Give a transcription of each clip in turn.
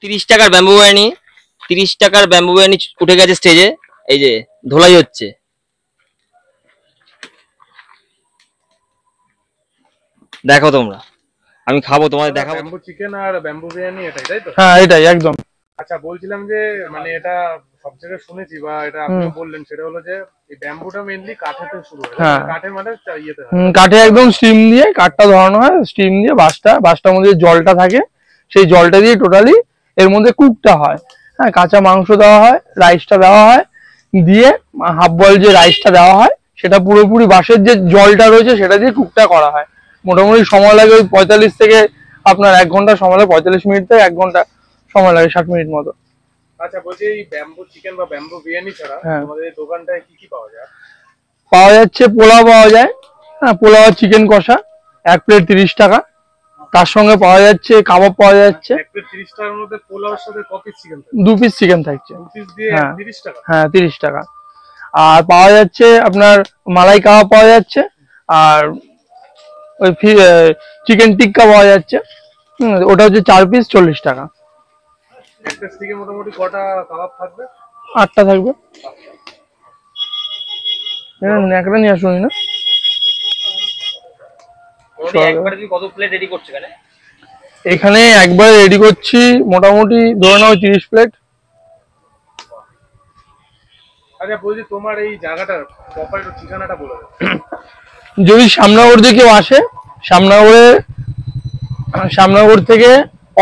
30 টাকার ব্যাম্বু বিরিয়ানি, 30 টাকার ব্যাম্বু বিরিয়ানি উঠে গেছে স্টেজে। এই যে ধোলাই হচ্ছে, দেখো তোমরা, আমি খাবো, তোমাদের দেখাবো। ব্যাম্বু চিকেন আর ব্যাম্বু বিরিয়ানি এটাই, তাই তো? হ্যাঁ এটাই একদম। আচ্ছা, বলছিলাম যে মানে এটা সব জায়গায় শুনেছি বা এটা আপনি বললেন, সেটা হলো যে এই ব্যাম্বুটা মেইনলি কাঠেতে শুরু হয়, হ্যাঁ। কাঠে মানে ইয়েতে হয়। কাঠে একদম স্টিম দিয়ে কাঠটা ধরানো হয়, স্টিম দিয়ে বাসটার মধ্যে জলটা থাকে, সেই জলটা দিয়ে টোটালি এর মধ্যে কুকটা হয়। হ্যাঁ, কাঁচা মাংস দেওয়া হয়, রাইসটা দেওয়া হয়, দিয়ে হাফ বয়েল যে রাইসটা দেওয়া হয় সেটা পুরোপুরি বাঁশের যে জলটা রয়েছে সেটা দিয়ে কুকটা করা হয়। মোটামুটি সময় লাগে ওই 45 থেকে আপনার 1 ঘন্টা সময় লাগে, 45 মিনিট থেকে 1 ঘন্টা সময় লাগে, 60 মিনিট মতো। আচ্ছা, বলছি এই ব্যাম্বু চিকেন বা ব্যাম্বু বিরিয়ানি ছাড়া তোমাদের এই দোকানটায় কি কি পাওয়া যায়? পাওয়া যাচ্ছে পোলাও পাওয়া যায়, হ্যাঁ পোলাও আর চিকেন কষা 1 প্লেট 30 টাকা। তার সঙ্গে পাওয়া যাচ্ছে কাবাব পাওয়া যাচ্ছে। 1 প্লেট 30 টাকার মধ্যে পোলাওর সাথে ক পিস চিকেন থাকে? 2 পিস চিকেন থাকছে। 2 পিস দিয়ে হ্যাঁ 30 টাকা? হ্যাঁ 30 টাকা। আর পাওয়া যাচ্ছে আপনার মালাই কাবাব পাওয়া যাচ্ছে, আর ওই চিকেন টিক্কা পাওয়া যাচ্ছে, ওটা হচ্ছে 4 পিস 40 টাকা। একটা স্টিকে মোটামুটি কটা কাবাব থাকবে? 8টা থাকবে। একটা নিয়ে আসুন না। একবারে তুমি কত প্লেট রেডি করছো এখানে? এখানে একবারে রেডি করছি মোটামুটি ধরে নাও 30 প্লেট। আচ্ছা, বলছি তোমার এই জায়গাটার প্রপার ঠিকানাটা বলে দাও। যদি শ্যামনগর দিয়ে কেউ আসে, শ্যামনগর থেকে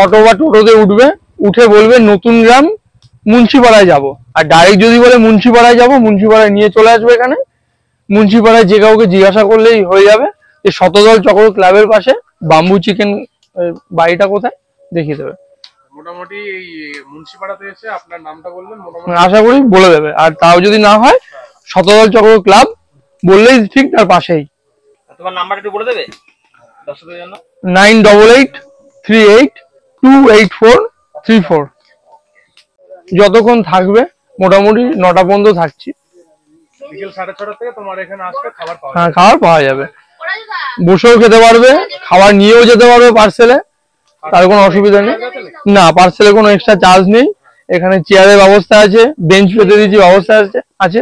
অটো বা টোটোতে উঠবে, উঠে বলবে নতুন গ্রাম মুন্সিপাড়ায় যাব। আর ডাইরেক্ট যদি বলে মুন্সিপাড়ায় যাব, মুন্সিপাড়ায় নিয়ে চলে আসবে এখানে। মুন্সিপাড়ায় যে কাউকে জিজ্ঞাসা করলেই হয়ে যাবে যে শতদল চক্র ক্লাবের পাশে বাম্বু চিকেন বাড়িটা কোথায়, দেখিয়ে দেবে। মোটামুটি এই মুন্সিপাড়াতে এসে আপনার নামটা বললেন, মোটামুটি আশা করি বলে দেবে। আর তাও যদি না হয়, শতদল চক্র ক্লাব বললেই ঠিক তার পাশেই। তোমার নাম্বারটা একটু বলে দেবে দর্শকদের জন্য? 9883828434। যতক্ষণ থাকবে, মোটামুটি 9টা পর্যন্ত থাকছি। বিকেল 6:30 থেকে তোমার এখানে আসলে খাবার পাওয়া হ্যাঁ যাবে? খাবার পাওয়া যাবে, বসেও খেতে পারবে, খাবার নিয়েও যেতে পারবে পার্সেলে, তার কোনো অসুবিধা নেই। না, পার্সেলে কোনো এক্সট্রা চার্জ নেই। এখানে চেয়ারের ব্যবস্থা আছে, বেঞ্চ পেতে দিয়েছি ব্যবস্থা আছে।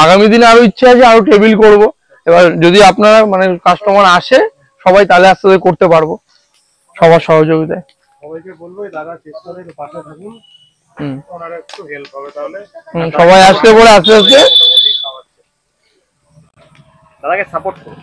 আগামী দিনে আরো ইচ্ছা আছে আরো টেবিল করব। এবার যদি আপনারা মানে কাস্টমার আসে সবাই, তাহলে আস্তে আস্তে করতে পারবো সবার সহযোগিতায়। সবাইকে বলবো এই দাদা চেষ্টা করে পাশে থাকুন, ওনারা একটু হেল্প হবে তাহলে। সবাই আসলে পরে আস্তে আস্তে মোটামুটি খাওয়াচ্ছে, দাদাকে সাপোর্ট করো।